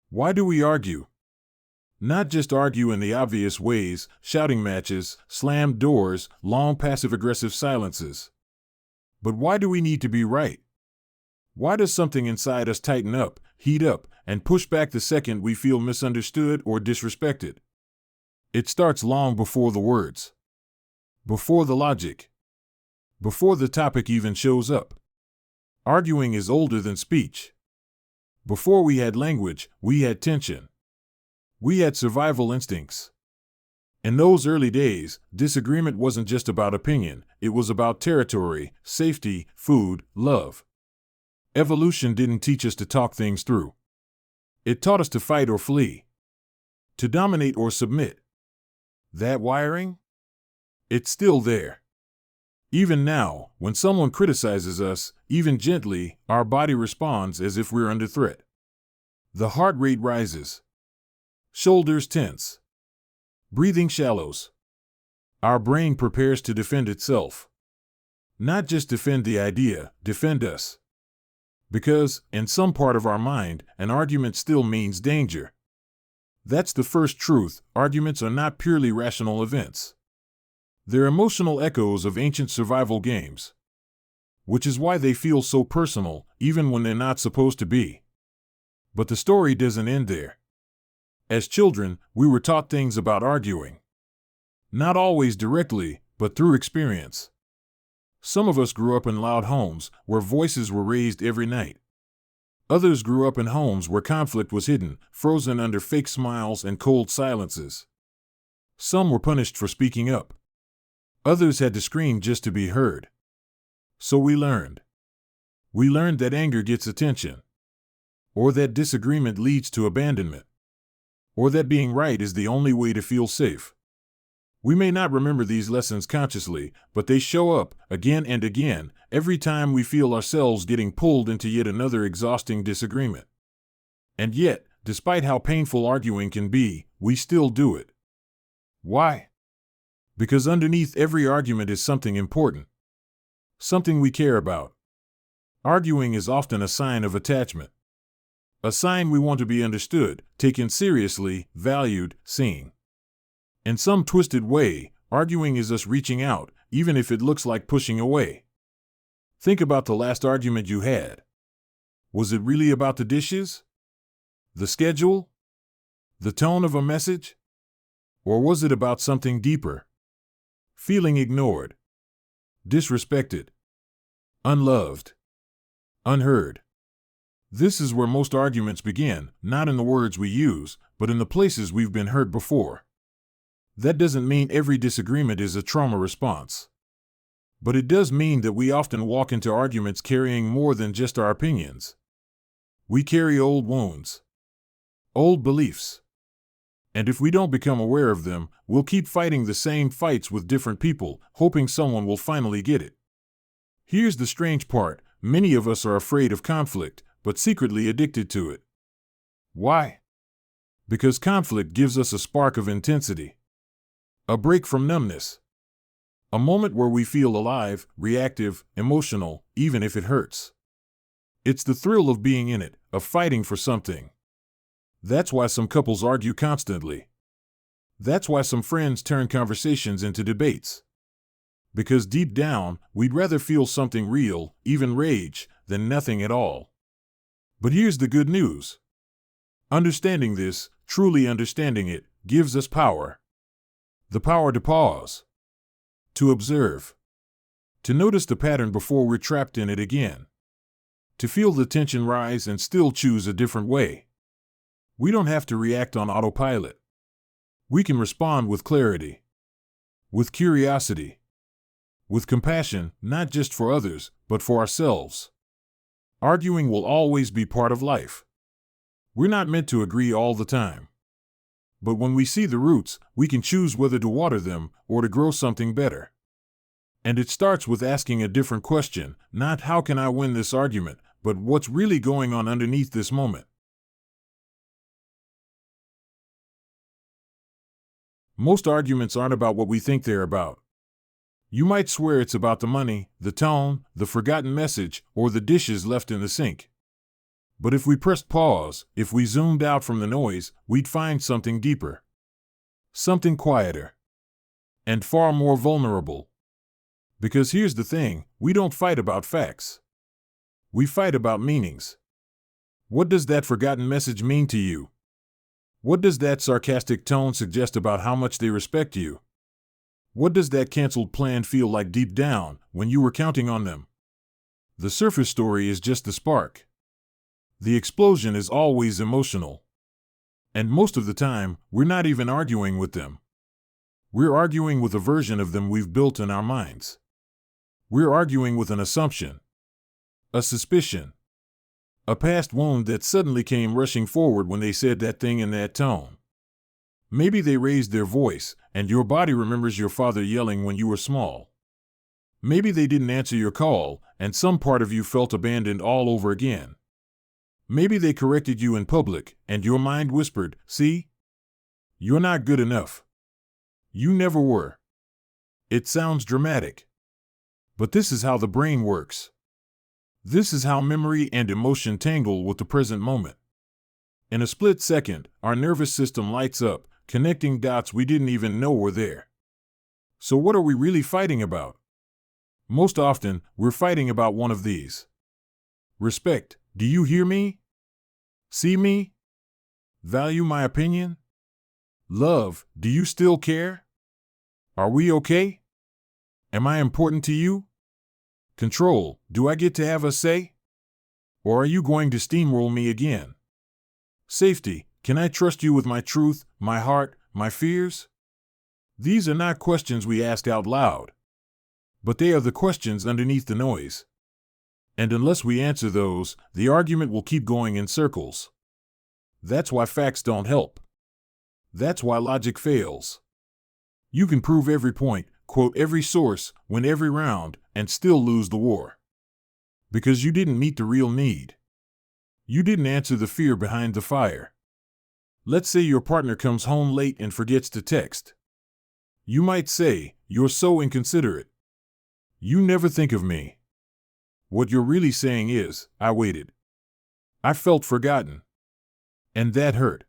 Why do we argue? Not just argue in the obvious ways, shouting matches, slammed doors, long passive-aggressive silences. But why do we need to be right? Why does something inside us tighten up, heat up, and push back the second we feel misunderstood or disrespected? It starts long before the words, before the logic, before the topic even shows up. Arguing is older than speech. Before we had language, we had tension. We had survival instincts. In those early days, disagreement wasn't just about opinion, it was about territory, safety, food, love. Evolution didn't teach us to talk things through. It taught us to fight or flee, to dominate or submit. That wiring? It's still there. Even now, when someone criticizes us, even gently, our body responds as if we're under threat. The heart rate rises. Shoulders tense. Breathing shallows. Our brain prepares to defend itself. Not just defend the idea, defend us. Because, in some part of our mind, an argument still means danger. That's the first truth: arguments are not purely rational events. They're emotional echoes of ancient survival games. Which is why they feel so personal, even when they're not supposed to be. But the story doesn't end there. As children, we were taught things about arguing. Not always directly, but through experience. Some of us grew up in loud homes, where voices were raised every night. Others grew up in homes where conflict was hidden, frozen under fake smiles and cold silences. Some were punished for speaking up. Others had to scream just to be heard. So we learned. We learned that anger gets attention. Or that disagreement leads to abandonment. Or that being right is the only way to feel safe. We may not remember these lessons consciously, but they show up, again and again, every time we feel ourselves getting pulled into yet another exhausting disagreement. And yet, despite how painful arguing can be, we still do it. Why? Because underneath every argument is something important. Something we care about. Arguing is often a sign of attachment. A sign we want to be understood, taken seriously, valued, seen. In some twisted way, arguing is us reaching out, even if it looks like pushing away. Think about the last argument you had. Was it really about the dishes? The schedule? The tone of a message? Or was it about something deeper? Feeling ignored, disrespected, unloved, unheard. This is where most arguments begin, not in the words we use, but in the places we've been hurt before. That doesn't mean every disagreement is a trauma response. But it does mean that we often walk into arguments carrying more than just our opinions. We carry old wounds, old beliefs. And if we don't become aware of them, we'll keep fighting the same fights with different people, hoping someone will finally get it. Here's the strange part: many of us are afraid of conflict, but secretly addicted to it. Why? Because conflict gives us a spark of intensity. A break from numbness. A moment where we feel alive, reactive, emotional, even if it hurts. It's the thrill of being in it, of fighting for something. That's why some couples argue constantly. That's why some friends turn conversations into debates. Because deep down, we'd rather feel something real, even rage, than nothing at all. But here's the good news. Understanding this, truly understanding it, gives us power. The power to pause. To observe. To notice the pattern before we're trapped in it again. To feel the tension rise and still choose a different way. We don't have to react on autopilot. We can respond with clarity. With curiosity. With compassion, not just for others, but for ourselves. Arguing will always be part of life. We're not meant to agree all the time. But when we see the roots, we can choose whether to water them or to grow something better. And it starts with asking a different question, not how can I win this argument, but what's really going on underneath this moment. Most arguments aren't about what we think they're about. You might swear it's about the money, the tone, the forgotten message, or the dishes left in the sink. But if we pressed pause, if we zoomed out from the noise, we'd find something deeper, something quieter, and far more vulnerable. Because here's the thing, we don't fight about facts. We fight about meanings. What does that forgotten message mean to you? What does that sarcastic tone suggest about how much they respect you? What does that canceled plan feel like deep down when you were counting on them? The surface story is just the spark. The explosion is always emotional. And most of the time, we're not even arguing with them. We're arguing with a version of them we've built in our minds. We're arguing with an assumption, a suspicion, a past wound that suddenly came rushing forward when they said that thing in that tone. Maybe they raised their voice, and your body remembers your father yelling when you were small. Maybe they didn't answer your call, and some part of you felt abandoned all over again. Maybe they corrected you in public, and your mind whispered, "See? You're not good enough. You never were." It sounds dramatic. But this is how the brain works. This is how memory and emotion tangle with the present moment. In a split second, our nervous system lights up, connecting dots we didn't even know were there. So what are we really fighting about? Most often, we're fighting about one of these. Respect. Do you hear me? See me? Value my opinion? Love. Do you still care? Are we okay? Am I important to you? Control. Do I get to have a say? Or are you going to steamroll me again? Safety. Can I trust you with my truth, my heart, my fears? These are not questions we ask out loud. But they are the questions underneath the noise. And unless we answer those, the argument will keep going in circles. That's why facts don't help. That's why logic fails. You can prove every point, quote every source, win every round, and still lose the war. Because you didn't meet the real need. You didn't answer the fear behind the fire. Let's say your partner comes home late and forgets to text. You might say, "You're so inconsiderate. You never think of me." What you're really saying is, "I waited. I felt forgotten." And that hurt.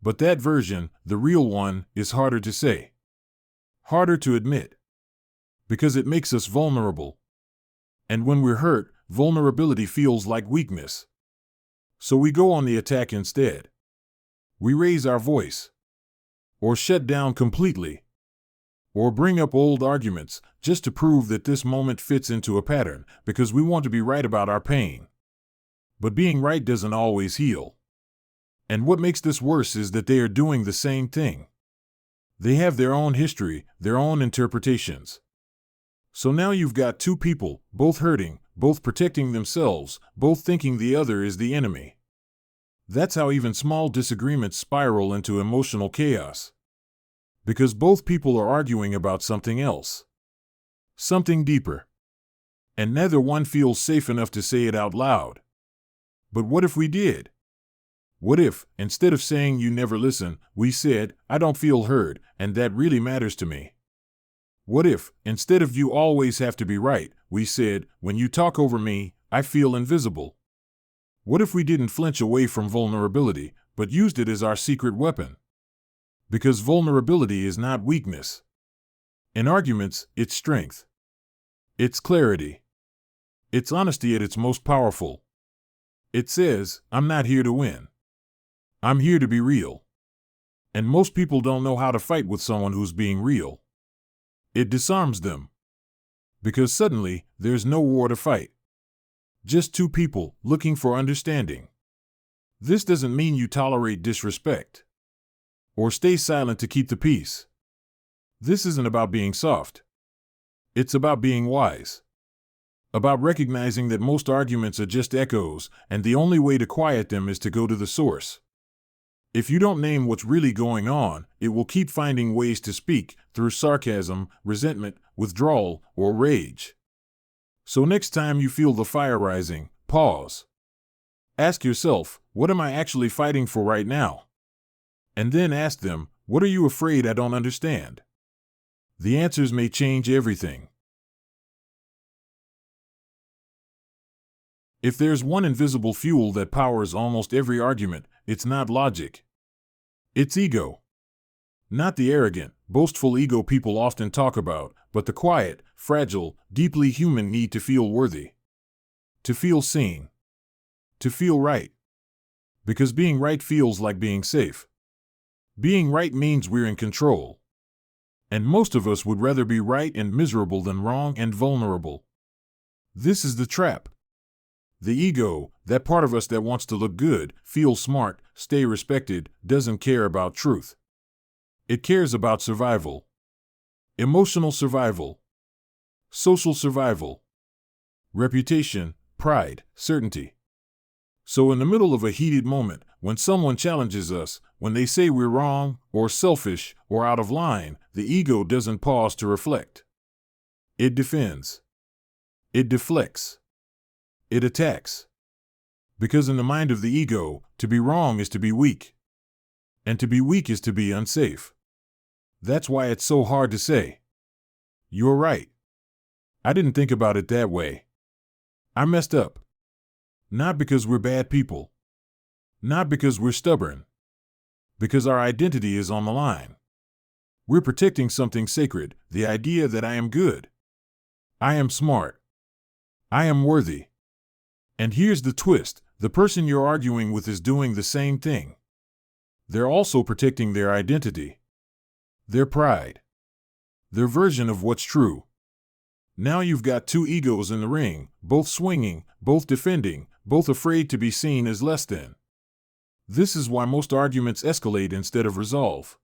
But that version, the real one, is harder to say. Harder to admit. Because it makes us vulnerable. And when we're hurt, vulnerability feels like weakness. So we go on the attack instead. We raise our voice. Or shut down completely. Or bring up old arguments, just to prove that this moment fits into a pattern, because we want to be right about our pain. But being right doesn't always heal. And what makes this worse is that they are doing the same thing. They have their own history, their own interpretations. So now you've got two people, both hurting, both protecting themselves, both thinking the other is the enemy. That's how even small disagreements spiral into emotional chaos. Because both people are arguing about something else. Something deeper. And neither one feels safe enough to say it out loud. But what if we did? What if, instead of saying "you never listen," we said, "I don't feel heard, and that really matters to me"? What if, instead of "you always have to be right," we said, "when you talk over me, I feel invisible"? What if we didn't flinch away from vulnerability, but used it as our secret weapon? Because vulnerability is not weakness. In arguments, it's strength. It's clarity. It's honesty at its most powerful. It says, "I'm not here to win. I'm here to be real." And most people don't know how to fight with someone who's being real. It disarms them. Because suddenly, there's no war to fight. Just two people looking for understanding. This doesn't mean you tolerate disrespect. Or stay silent to keep the peace. This isn't about being soft. It's about being wise. About recognizing that most arguments are just echoes, and the only way to quiet them is to go to the source. If you don't name what's really going on, it will keep finding ways to speak, through sarcasm, resentment, withdrawal, or rage. So next time you feel the fire rising, pause. Ask yourself, what am I actually fighting for right now? And then ask them, what are you afraid I don't understand? The answers may change everything. If there's one invisible fuel that powers almost every argument, it's not logic. It's ego. Not the arrogant, boastful ego people often talk about, but the quiet, fragile, deeply human need to feel worthy. To feel seen. To feel right. Because being right feels like being safe. Being right means we're in control. And most of us would rather be right and miserable than wrong and vulnerable. This is the trap. The ego, that part of us that wants to look good, feel smart, stay respected, doesn't care about truth. It cares about survival. Emotional survival. Social survival. Reputation, pride, certainty. So in the middle of a heated moment, when someone challenges us, when they say we're wrong, or selfish, or out of line, the ego doesn't pause to reflect. It defends. It deflects. It attacks. Because in the mind of the ego, to be wrong is to be weak. And to be weak is to be unsafe. That's why it's so hard to say, "You're right. I didn't think about it that way. I messed up." Not because we're bad people. Not because we're stubborn. Because our identity is on the line. We're protecting something sacred, the idea that I am good. I am smart. I am worthy. And here's the twist, the person you're arguing with is doing the same thing. They're also protecting their identity. Their pride. Their version of what's true. Now you've got two egos in the ring, both swinging, both defending, both afraid to be seen as less than. This is why most arguments escalate instead of resolve.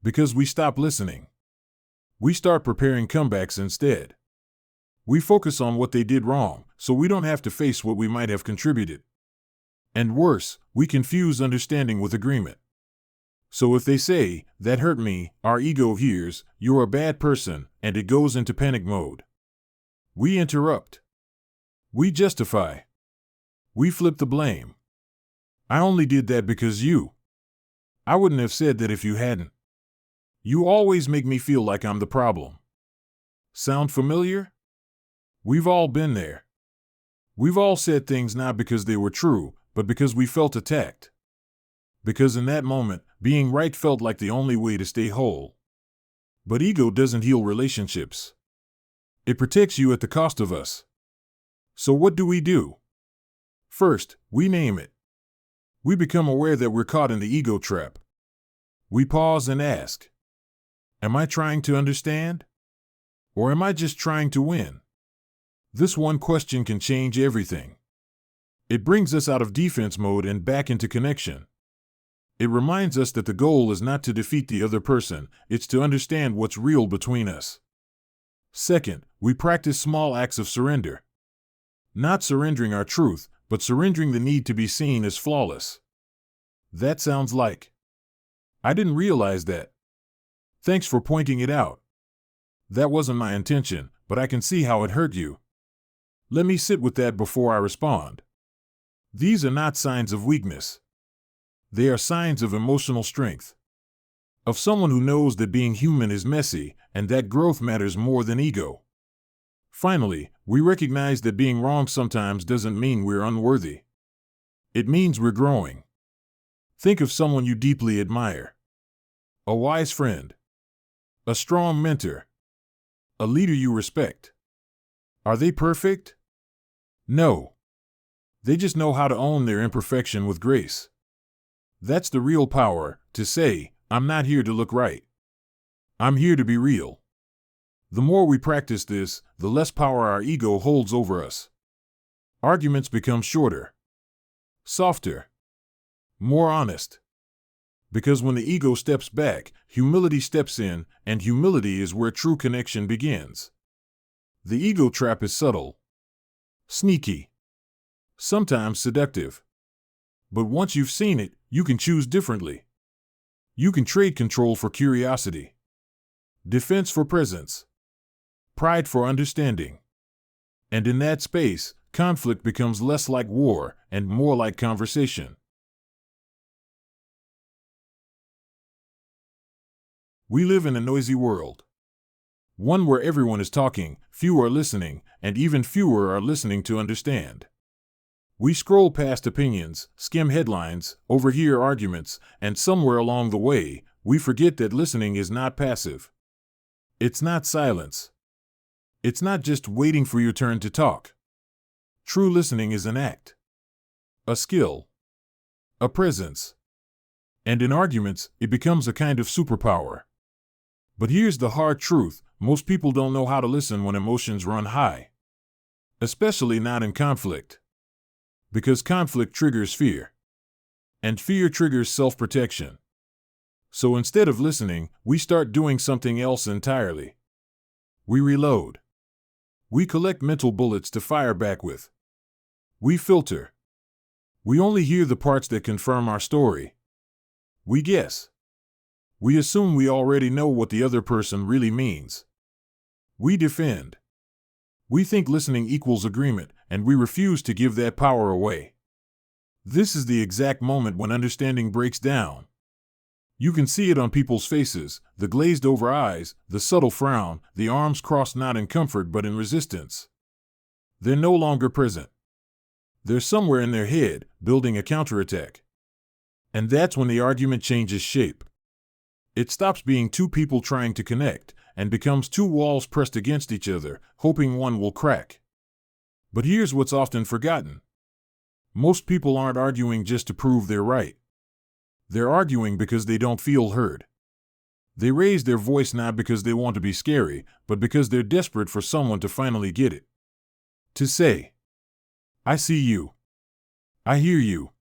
Because we stop listening. We start preparing comebacks instead. We focus on what they did wrong, so we don't have to face what we might have contributed. And worse, we confuse understanding with agreement. So if they say, "That hurt me," our ego hears, "You're a bad person," and it goes into panic mode. We interrupt. We justify. We flip the blame. "I only did that because you. I wouldn't have said that if you hadn't. You always make me feel like I'm the problem." Sound familiar? We've all been there. We've all said things not because they were true, but because we felt attacked. Because in that moment, being right felt like the only way to stay whole. But ego doesn't heal relationships. It protects you at the cost of us. So what do? First, we name it. We become aware that we're caught in the ego trap. We pause and ask, "Am I trying to understand? Or am I just trying to win?" This one question can change everything. It brings us out of defense mode and back into connection. It reminds us that the goal is not to defeat the other person, it's to understand what's real between us. Second, we practice small acts of surrender. Not surrendering our truth, but surrendering the need to be seen as flawless. That sounds like, "I didn't realize that. Thanks for pointing it out. That wasn't my intention, but I can see how it hurt you. Let me sit with that before I respond." These are not signs of weakness. They are signs of emotional strength. Of someone who knows that being human is messy and that growth matters more than ego. Finally, we recognize that being wrong sometimes doesn't mean we're unworthy. It means we're growing. Think of someone you deeply admire. A wise friend. A strong mentor. A leader you respect. Are they perfect? No. They just know how to own their imperfection with grace. That's the real power, to say, "I'm not here to look right. I'm here to be real." The more we practice this, the less power our ego holds over us. Arguments become shorter, softer, more honest. Because when the ego steps back, humility steps in, and humility is where true connection begins. The ego trap is subtle, sneaky, sometimes seductive. But once you've seen it, you can choose differently. You can trade control for curiosity, defense for presence, pride for understanding. And in that space, conflict becomes less like war and more like conversation. We live in a noisy world. One where everyone is talking, few are listening, and even fewer are listening to understand. We scroll past opinions, skim headlines, overhear arguments, and somewhere along the way, we forget that listening is not passive. It's not silence. It's not just waiting for your turn to talk. True listening is an act, a skill, a presence. And in arguments, it becomes a kind of superpower. But here's the hard truth: most people don't know how to listen when emotions run high. Especially not in conflict. Because conflict triggers fear. And fear triggers self-protection. So instead of listening, we start doing something else entirely. We reload. We collect mental bullets to fire back with. We filter. We only hear the parts that confirm our story. We guess. We assume we already know what the other person really means. We defend. We think listening equals agreement, and we refuse to give that power away. This is the exact moment when understanding breaks down. You can see it on people's faces, the glazed over eyes, the subtle frown, the arms crossed not in comfort but in resistance. They're no longer present. They're somewhere in their head, building a counterattack. And that's when the argument changes shape. It stops being two people trying to connect, and becomes two walls pressed against each other, hoping one will crack. But here's what's often forgotten. Most people aren't arguing just to prove they're right. They're arguing because they don't feel heard. They raise their voice not because they want to be scary, but because they're desperate for someone to finally get it. To say, "I see you. I hear you.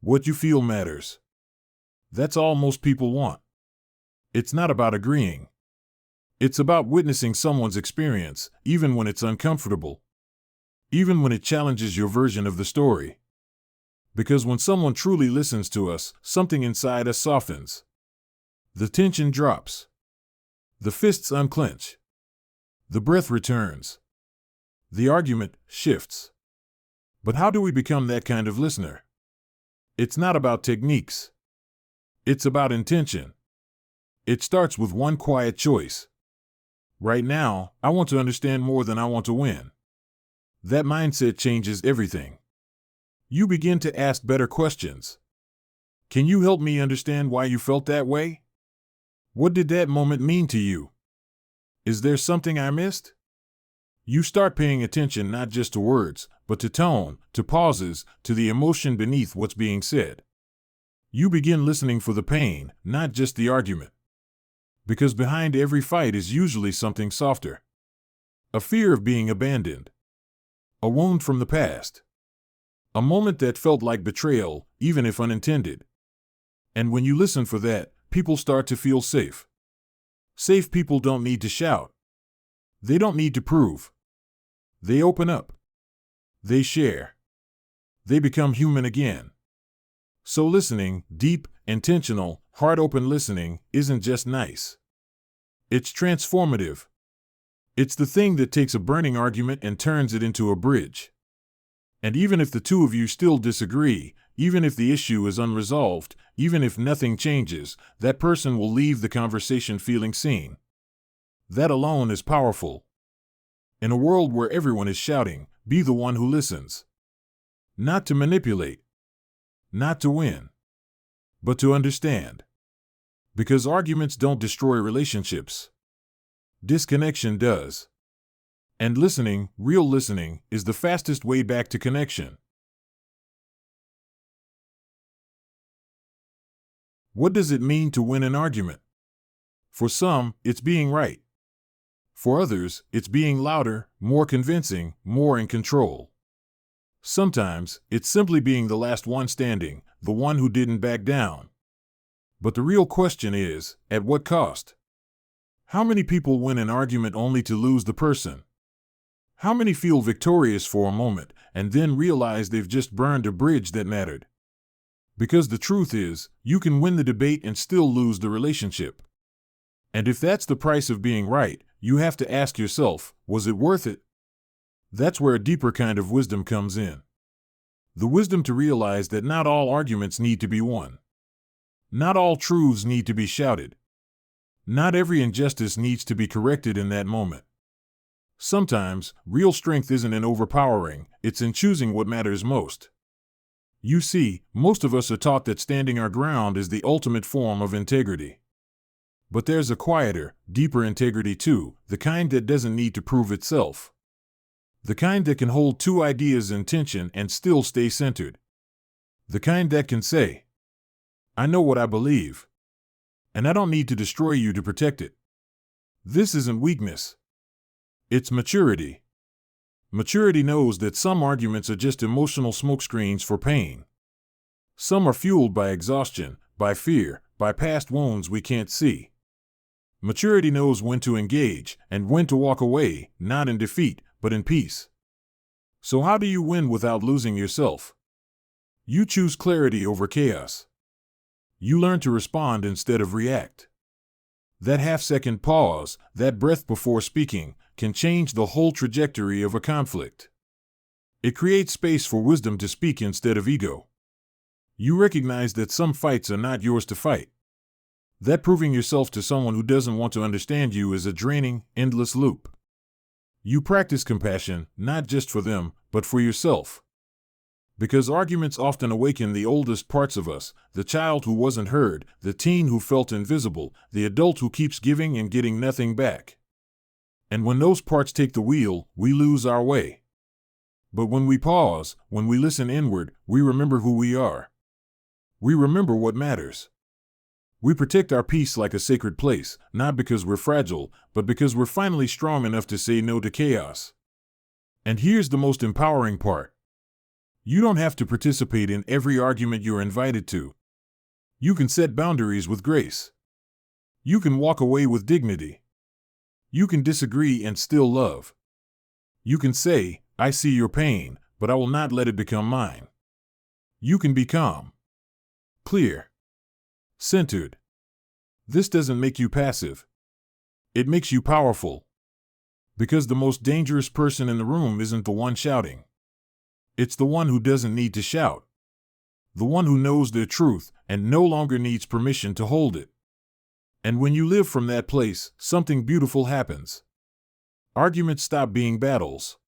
What you feel matters." That's all most people want. It's not about agreeing. It's about witnessing someone's experience, even when it's uncomfortable. Even when it challenges your version of the story. Because when someone truly listens to us, something inside us softens. The tension drops. The fists unclench. The breath returns. The argument shifts. But how do we become that kind of listener? It's not about techniques. It's about intention. It starts with one quiet choice. Right now, I want to understand more than I want to win. That mindset changes everything. You begin to ask better questions. Can you help me understand why you felt that way? What did that moment mean to you? Is there something I missed? You start paying attention not just to words, but to tone, to pauses, to the emotion beneath what's being said. You begin listening for the pain, not just the argument. Because behind every fight is usually something softer. A fear of being abandoned. A wound from the past. A moment that felt like betrayal, even if unintended. And when you listen for that, people start to feel safe. Safe people don't need to shout. They don't need to prove. They open up. They share. They become human again. So listening, deep, intentional, heart-open listening, isn't just nice. It's transformative. It's the thing that takes a burning argument and turns it into a bridge. And even if the two of you still disagree, even if the issue is unresolved, even if nothing changes, that person will leave the conversation feeling seen. That alone is powerful. In a world where everyone is shouting, be the one who listens. Not to manipulate. Not to win. But to understand. Because arguments don't destroy relationships. Disconnection does. And listening, real listening, is the fastest way back to connection. What does it mean to win an argument? For some, it's being right. For others, it's being louder, more convincing, more in control. Sometimes, it's simply being the last one standing, the one who didn't back down. But the real question is, at what cost? How many people win an argument only to lose the person? How many feel victorious for a moment and then realize they've just burned a bridge that mattered? Because the truth is, you can win the debate and still lose the relationship. And if that's the price of being right, you have to ask yourself, was it worth it? That's where a deeper kind of wisdom comes in. The wisdom to realize that not all arguments need to be won. Not all truths need to be shouted. Not every injustice needs to be corrected in that moment. Sometimes, real strength isn't in overpowering, it's in choosing what matters most. You see, most of us are taught that standing our ground is the ultimate form of integrity. But there's a quieter, deeper integrity too, the kind that doesn't need to prove itself. The kind that can hold two ideas in tension and still stay centered. The kind that can say, I know what I believe, and I don't need to destroy you to protect it. This isn't weakness. It's maturity. Maturity knows that some arguments are just emotional smokescreens for pain. Some are fueled by exhaustion, by fear, by past wounds we can't see. Maturity knows when to engage and when to walk away, not in defeat, but in peace. So how do you win without losing yourself? You choose clarity over chaos. You learn to respond instead of react. That half-second pause, that breath before speaking, can change the whole trajectory of a conflict. It creates space for wisdom to speak instead of ego. You recognize that some fights are not yours to fight. That proving yourself to someone who doesn't want to understand you is a draining, endless loop. You practice compassion, not just for them, but for yourself. Because arguments often awaken the oldest parts of us, the child who wasn't heard, the teen who felt invisible, the adult who keeps giving and getting nothing back. And when those parts take the wheel, we lose our way. But when we pause, when we listen inward, we remember who we are. We remember what matters. We protect our peace like a sacred place, not because we're fragile, but because we're finally strong enough to say no to chaos. And here's the most empowering part. You don't have to participate in every argument you're invited to. You can set boundaries with grace. You can walk away with dignity. You can disagree and still love. You can say, I see your pain, but I will not let it become mine. You can be calm, clear, centered. This doesn't make you passive. It makes you powerful. Because the most dangerous person in the room isn't the one shouting. It's the one who doesn't need to shout. The one who knows their truth and no longer needs permission to hold it. And when you live from that place, something beautiful happens. Arguments stop being battles.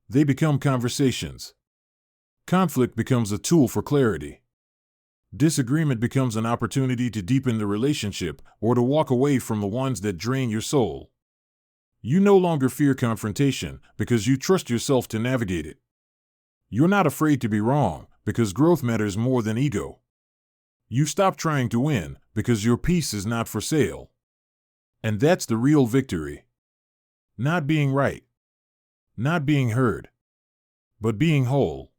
They become conversations. Conflict becomes a tool for clarity. Disagreement becomes an opportunity to deepen the relationship or to walk away from the ones that drain your soul. You no longer fear confrontation because you trust yourself to navigate it. You're not afraid to be wrong because growth matters more than ego. You stop trying to win because your peace is not for sale. And that's the real victory. Not being right. Not being heard. But being whole.